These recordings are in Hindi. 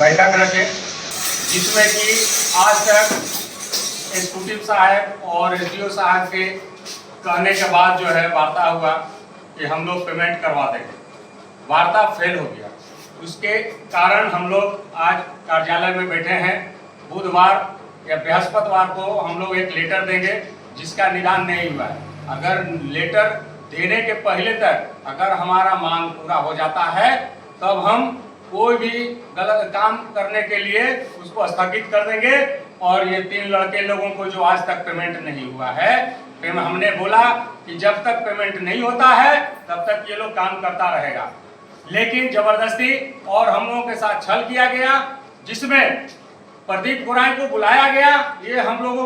बैठक रखे, जिसमें कि आज तक एग्जीक्यूटिव साहब और एसडीओ साहब के कहने के बाद जो है वार्ता हुआ कि हम लोग पेमेंट करवा देंगे। वार्ता फेल हो गया। उसके कारण हम लोग आज कार्यालय में बैठे हैं। बुधवार या बृहस्पतिवार को हम लोग एक लेटर देंगे जिसका निदान नहीं हुआ है। अगर लेटर देने के पहले तक अगर हमारा मांग पूरा हो जाता है तब हम कोई भी गलत काम करने के लिए उसको स्थगित कर देंगे। और ये 3 लड़के लोगों को जो आज तक पेमेंट नहीं हुआ है, हमने बोला कि जब तक पेमेंट नहीं होता है तब तक ये लोग काम करता रहेगा। लेकिन जबरदस्ती और हम लोगों के साथ छल किया गया, जिसमें प्रदीप गोराई को बुलाया गया। ये हम लोगों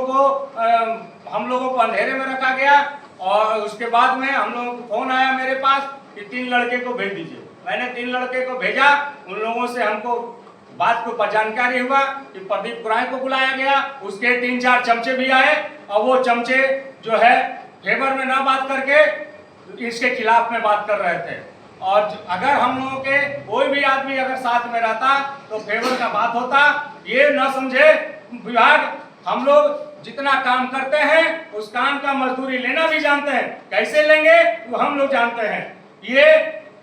को अंधेरे में रखा गया और उसके बाद में हम लोगों को फोन आया मेरे पास कि 3 लड़के को भेज दीजिए। मैंने 3 लड़के को भेजा। उन लोगों से हमको बात को जानकारी हुआ कि प्रदीप गोराई को बुलाया गया। उसके 3-4 चमचे भी आए और वो चमचे जो है फेवर में ना बात करके इसके खिलाफ में बात कर रहे थे। और अगर हम लोगों के कोई भी आदमी अगर साथ में रहता तो फेवर का बात होता। ये न समझे विभाग, हम लोग जितना काम करते हैं उस काम का मजदूरी लेना भी जानते हैं। कैसे लेंगे वो हम लोग जानते हैं।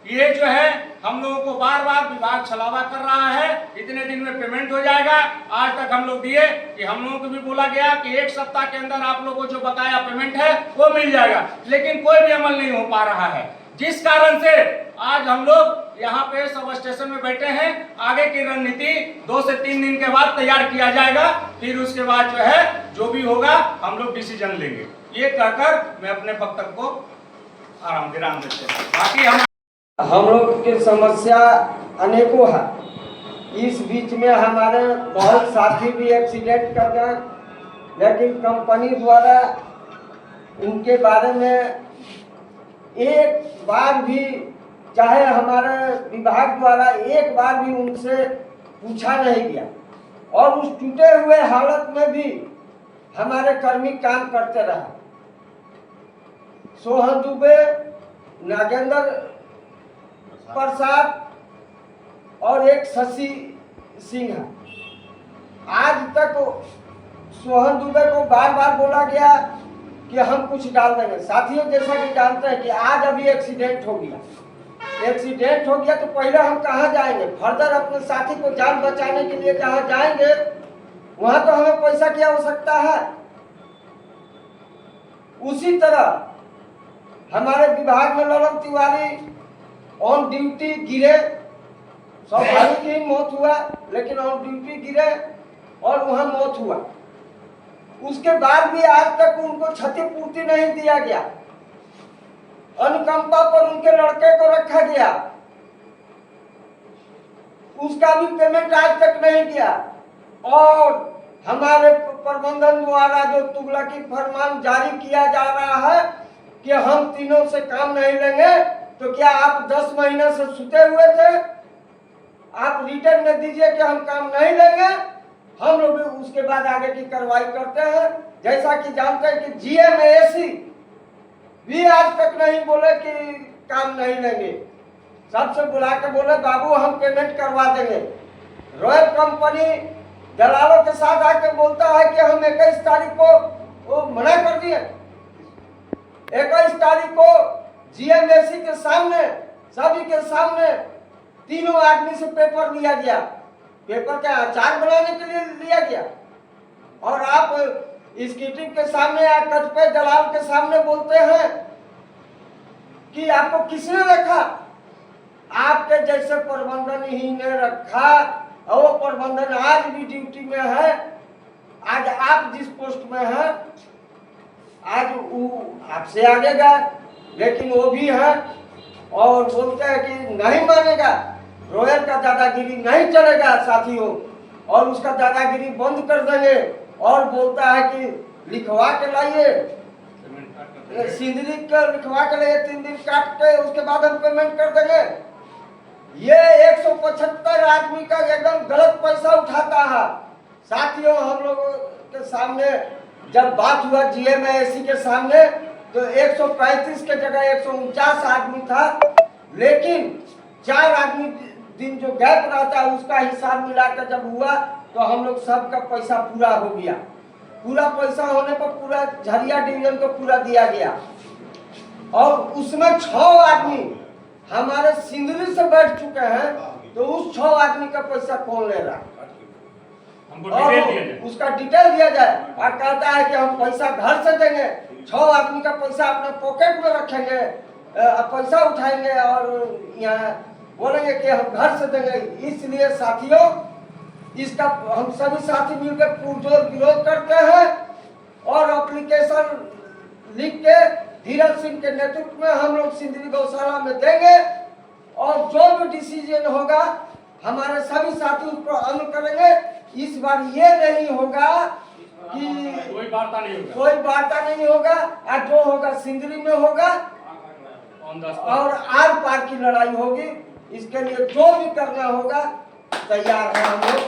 ये जो है हम लोगों को बार बार विभाग छलावा कर रहा है, इतने दिन में पेमेंट हो जाएगा। आज तक हम लोग दिए कि हम लोगों को भी बोला गया कि 1 सप्ताह के अंदर आप लोगों को जो बकाया पेमेंट है वो मिल जाएगा, लेकिन कोई भी अमल नहीं हो पा रहा है। जिस कारण से आज हम लोग यहाँ पे सब स्टेशन में बैठे हैं। आगे की रणनीति 2 से 3 दिन के बाद तैयार किया जाएगा, फिर उसके बाद जो है जो भी होगा हम लोग डिसीजन लेंगे। ये कहकर मैं अपने वक्तव्य को विराम देते हैं। बाकी हम लोग की समस्या अनेकों है। इस बीच में हमारे बहुत साथी भी एक्सीडेंट कर गए, लेकिन कंपनी द्वारा उनके बारे में एक बार भी, चाहे हमारे विभाग द्वारा एक बार भी उनसे पूछा नहीं गया। और उस टूटे हुए हालत में भी हमारे कर्मी काम करते रहे। सोहन दुबे, नागेंद्र प्रसाद और एक शशि सिंह है। आज तक सोहन दुबे को बार बार बोला गया कि हम कुछ डाल देंगे। साथियों, जैसा कि जानते हैं कि आज अभी एक्सीडेंट हो गया तो पहले हम कहाँ जाएंगे? फर्दर अपने साथी को जान बचाने के लिए जहाँ जाएंगे वहां तो हमें पैसा की आवश्यकता है। उसी तरह हमारे विभाग में ललन तिवारी ऑन ड्यूटी गिरे, सब भाई की मौत हुआ, लेकिन ऑन ड्यूटी गिरे और वहां मौत हुआ। उसके बाद भी आज तक उनको क्षतिपूर्ति नहीं दिया गया। अनुकंपा पर उनके लड़के को रखा गया, उसका भी पेमेंट आज तक नहीं किया। और हमारे प्रबंधन द्वारा जो तुगलकी फरमान जारी किया जा रहा है कि हम तीनों से काम नहीं लेंगे, तो क्या आप 10 महीने से सुते हुए थे? आप रिटर्न में दीजिए कि हम काम नहीं लेंगे। हम लोग उसके बाद आगे की कार्रवाई करते हैं। जैसा कि जानते हैं कि जीएमएसी भी आज तक नहीं बोले कि काम नहीं लेंगे। सबसे बुला के बोले बाबू हम पेमेंट करवा देंगे। रॉयल कंपनी दलालों के साथ आके बोलता है कि हम 21 तारीख को वो मना कर दिए। 21 तारीख को जीएमएसी के सामने, सभी के सामने तीनों आदमी से पेपर लिया गया। पेपर का अचार बनाने के लिए लिया गया। और आप स्कीटिंग के सामने या कटपे दलाल के सामने बोलते हैं कि आपको किसने रखा? आपके जैसे प्रबंधन ही ने रखा। और वो प्रबंधन आज भी ड्यूटी में है। आज आप जिस पोस्ट में हैं, आज वो आपसे आगे गए, लेकिन वो भी है और बोलते हैं कि नहीं मानेगा, रॉयल का दादागिरी नहीं चलेगा साथियों, और उसका दादागिरी बंद कर देंगे। और बोलता है कि लिखवा के लाइए, सिंदरी का लिखवा के लाइए, 3 दिन काट के उसके बाद हम पेमेंट कर देंगे। ये 175 आदमी का एकदम गलत पैसा उठाता है। साथियों, हम लोगों के सामने जब बात हुआ जीएमएसी के सामने तो 135 के जगह 149 आदमी था, लेकिन 4 आदमी दिन जो गैप रहता है उसका हिसाब मिलाकर जब हुआ तो हम लोग सबका पैसा पूरा हो गया। पूरा पैसा होने पर पूरा झरिया डिवीजन को पूरा दिया गया और उसमें 6 आदमी हमारे सिंदरी से बैठ चुके हैं। तो उस 6 आदमी का पैसा कौन ले रहा है, हमको और डिटेल दिया जाए। उसका डिटेल दिया जाए। और कहता है कि हम पैसा घर से देंगे, 6 आदमी का पैसा अपने पॉकेट में रखेंगे, पैसा उठाएंगे और यहाँ बोलेंगे कि हम घर से देंगे। इसलिए साथियों, इसका हम सभी साथी मिलकर पुरजोर विरोध करते हैं और एप्लीकेशन लिख के धीरज सिंह के नेतृत्व में हम लोग सिंदरी गौशाला में देंगे और जो भी डिसीजन होगा हमारे सभी साथी उस पर अमल करेंगे। इस बार ये नहीं होगा कि कोई वार्ता नहीं होगा, कोई वार्ता नहीं होगा, और जो होगा सिंदरी में होगा और आर पार की लड़ाई होगी। इसके लिए जो भी करना होगा तैयार है हम लोग।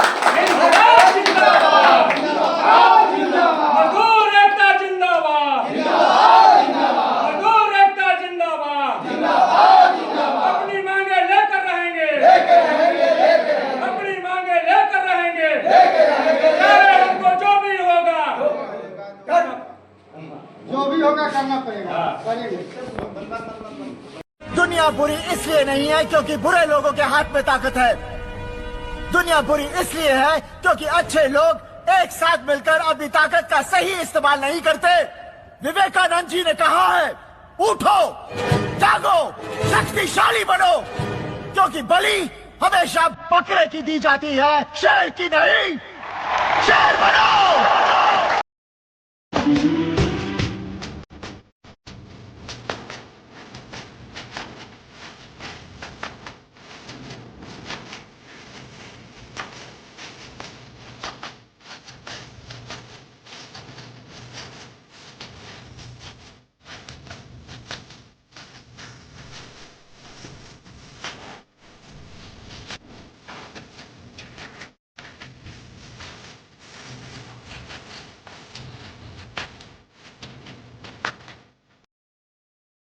मजदूर एकता जिंदाबाद, मजदूर एकता जिंदाबाद, अपनी मांगे लेकर रहेंगे, अपनी मांगे लेकर रहेंगे, चाहे हमको जो भी होगा करना पड़ेगा, करेंगे। दुनिया बुरी इसलिए नहीं है क्योंकि बुरे लोगों के हाथ में ताकत है। दुनिया बुरी इसलिए है क्योंकि अच्छे लोग एक साथ मिलकर अपनी ताकत का सही इस्तेमाल नहीं करते। विवेकानंद जी ने कहा है, उठो, जागो, शक्तिशाली बनो, क्योंकि बलि हमेशा बकरे की दी जाती है, शेर की नहीं। शेर बनो।